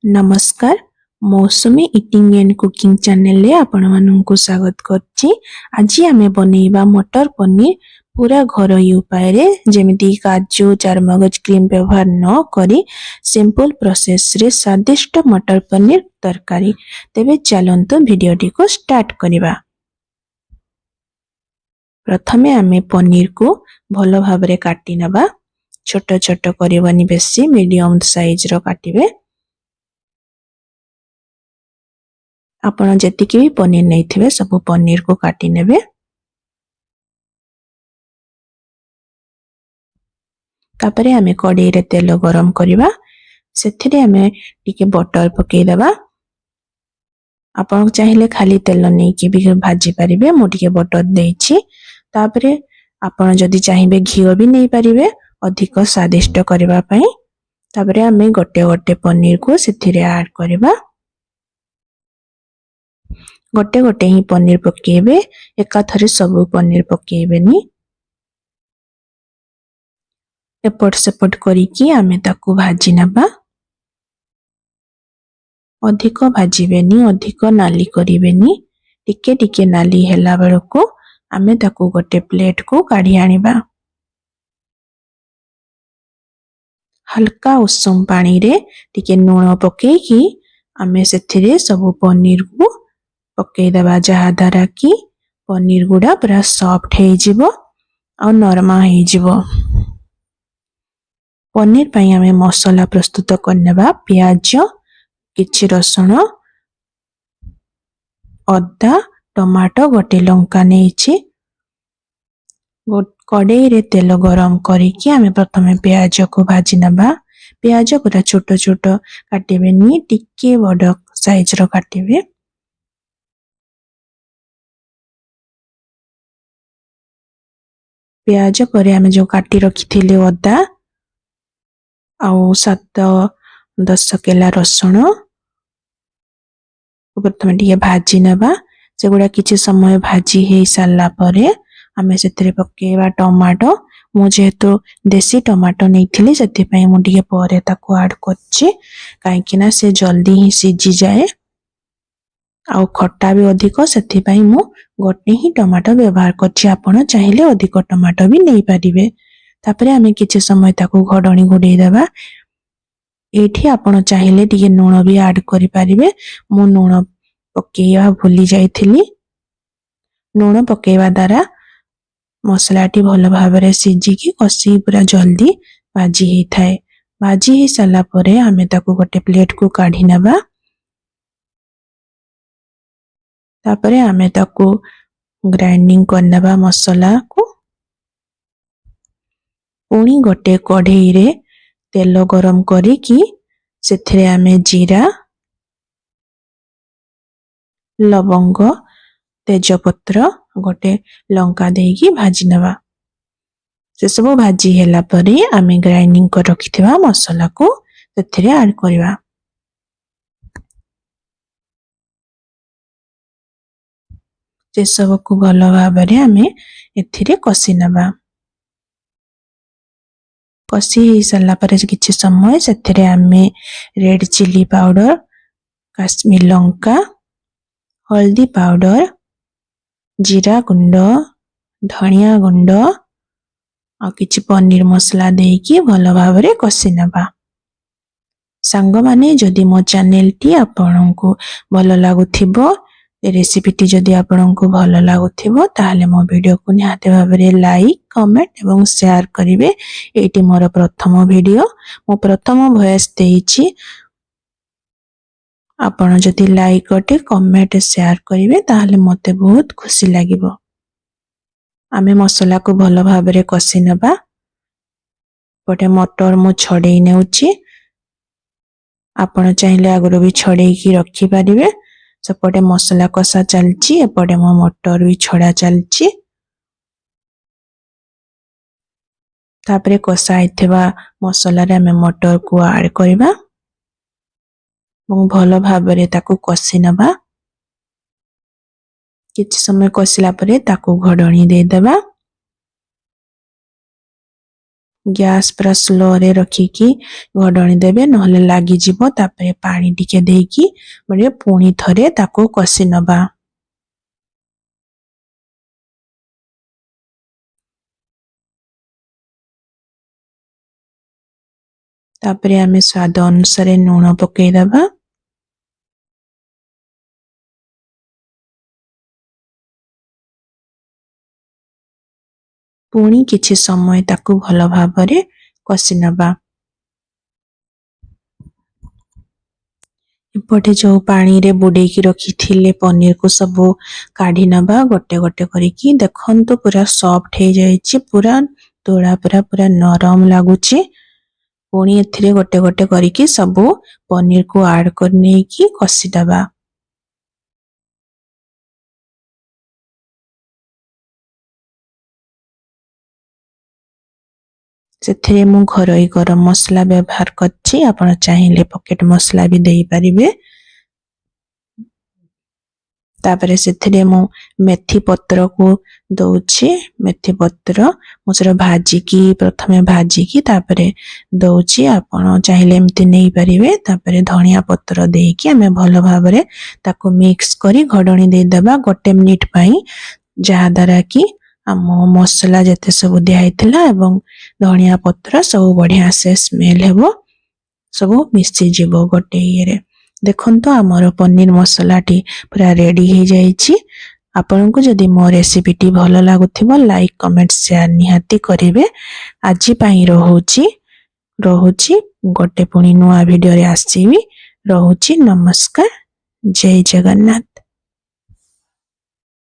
नमस्कार मौसुमी eating and cooking channel रे आपण माननकु स्वागत करछि। आज आमे बनेइबा मटर पनीर पूरा घरोई उपाय रे जेमिति काजू चारमगज क्रीम व्यवहार न करी सिंपल प्रोसेस रे स्वादिष्ट मटर पनीर तरकारी। तेबे चलंतु वीडियोटी को स्टार्ट करिबा। प्रथमे आमे पनीर को भलो भाबरे काटी नबा। छोट छोट करिवनी बेसी मीडियम साइज रो काटिबे। आपण जतिकि भी पनीर नहीं सब पनीर को काटी नेबे। तापरे आमे कढ़ाई रे तेल गरम करिबा। सेथिरे आमे टिके बटर पकेई देबा। आपण चाहिले खाली तेल नै कि भी भाजी परिबे। मु टिके बटर देछि। तापरे आपण जदि चाहिबे घिओ भी नै परिबे अधिक स्वादिष्ट करबा पई। तापरे आमे गोटे गोटे पनीर को सेथिरे ऐड करिबा। गोटे गोटे ही पनीर पकेबे एका थरे सब पनीर पकेबेनी। एपट सेपट करिकी आमे ताकू भाजी नबा। अधिक भाजीबेनी अधिक नाली करिबेनी। टिके टिके नाली हेला बेलको आमे ताकू गोटे प्लेट को काढी आनिबा। हल्का उषुम पानी रे टिके नून पकेकी आमे सेथिरे सब पनीर को पकेई देबा जहा द्वारा कि पनीर गुडा पूरा सॉफ्ट हे जिवो और नरमा हे जिवो। पनीर पई आमे मसाला प्रस्तुत करनेबा। प्याज किछि रसुण अदा टमाटो गोटे लंका नेछि। कढ़ाई रे तेल गरम करिकी आमे प्रथमे प्याज को भाजी नबा। प्याज पूरा छोट छोट काटिबेनी टिके बड़ साइज रो काटिबे। प्याज परे आमे जो काटी रखिथिले अदा आउ 7-10 केला रसुण प्रथमे टिके भाजी नबा। सेगुडा किछि समय भाजी हे साला परे आमे सेतरे पकेबा टमाटो। मु जेहेतु देसी टमाटो नैथिली सेति पई मु टिके परे ताको ऐड करछि काहे कि ना से जल्दी ही सिजी जाए आउ खट्टा भी अधिक सेति पई मु गोटे ही टमाटो व्यवहार करछि। आपण चाहिले अधिक टमाटो भी नै परिबे। तापरे आमे किछि समय ताको घडणी घोडै देबा। एठी आपण चाहिले टिके नून भी ऐड करि परिबे। मु नून पकेइबा भूली जाइथिली। नून पकेइबा द्वारा मसलाटी भलो भाबरे सिजी की कसी पूरा जल्दी भाजी ही थाए। भाजी ही साला परे आमे ताको गोटे प्लेट को काढी नबा। तापरे आमे ताको ग्राइंडिंग करनबा मसला को। पुणी गोटे कढ़ाई रे तेल गरम करिकी सेथिरे आमे जीरा लवंग तेजपत्र गोटे लंका देकी भाजी नबा। से सब भाजी हेला परे आमे ग्राइंडिंग कर रखिथिबा मसला को सेथिरे ऐड करिबा। से सब को भलो भाबरे आमे एथिरे कसी नबा। कसी ही साला परे किछि समय सेथिरे आमे रेड चिली पाउडर काश्मीर लंका हल्दी पाउडर जीरा गुंड धनिया गुंड आ किछि पनीर मसला देकी भलो भाबरे कसी नबा। सांग माने जदि मो चैनल टी आपनकु भलो लागुथिबो रेसिपी जदि आपनकु भलो लागुथिबो ताहले मो वीडियो को निहाते भाबरे लाइक कमेंट एवं शेयर करिवे। एटी मोर प्रथम वीडियो मो प्रथम वॉइस देइछि। आपण जदि लाइक गोटे कमेंट शेयर करिवे ताहले मते बहुत खुशी लागिबो। आमे मसला को भलो भाबरे कसी नबा। पटे मटर मु छडेई नेउछि। आपण चाहिले आगरो भी छडेई की रखि परिवे। सेपटे मसला कसा चलछि एपटे मो मटर भी छडा चलछि। तापरे कसा आइथिबा मसला रे आमे मटर को ऐड करिबा। भलो भाबरे ताको कसी नबा। किछि समय कसिला परे ताको घडणी दे देबा। गैस पूरा स्लो रे रखिकी घोडणी देबे नहले लागी जिवो तापरे पानी टिके देकी बड़े पुणी थरे ताको कसी नबा। तापरे आमे स्वाद अनुसार लूण पकई दबा। पुणी किछि समय ताकू भल भाबरे कसी नबा। एपटे जो पानी रे बुडेकी रखिथिले पनीर को सब काढी नबा गोटे गोटे करिकी देखंतु पूरा सॉफ्ट हे जाईछि पूरा तोड़ा पूरा नरम लागुछि। पुणी एथिरे गोटे गोटे करिकी सब पनीर को ऐड करनेकी कसी दबा। ସେଥିରେ ମୁଁ ଘରୋଇ ଗରମ ମସଲା ବ୍ୟବହାର କରିଛି ଆପଣ ଚାହିଁଲେ ପକେଟ ମସଲା ବି ଦେଇ ପାରିବେ। तापरे ସେଥିରେ ମୁଁ मेथी पत्र को दउछि मेथी पत्र ମୁଁ ସେଟା ଭାଜିକି ପ୍ରଥମେ ଭାଜିକି तापरे ଦଉछि ଆପଣ ଚାହିଁଲେ ଏମିତି ନେଇ ପାରିବେ। तापरे धनिया पत्र ଦେଇକି ଆମେ ଭଲ ଭାବରେ ତାକୁ ମିକ୍ସ କରି ଘଡଣି ଦେଇ देबा गोटे मिनिट ପାଇଁ ଯାହା ଦ୍ୱାରା କି ଆମ ମସଲା ଯେତେ ସବୁ ଦିଆ ହେଇଥିଲା ଏବଂ ଧନିଆ ପତ୍ର ସବୁ ବଢିଆ ସେ ସ୍ମେଲ ହେବ ସବୁ ମିଶି ଯିବ ଗୋଟେ ଇଏରେ। देखंतु आमर पनीर मसलाटी पूरा रेडी हो जाइछि। आपनको जदि मो रेसिपी टी भल लागुथिबो लाइक कमेंट शेयर निहाती करिवे। आजि पई रहुछि गोटे पुणी नुआ वीडियो रे आसीबी। रहुछि नमस्कार जय जगन्नाथ।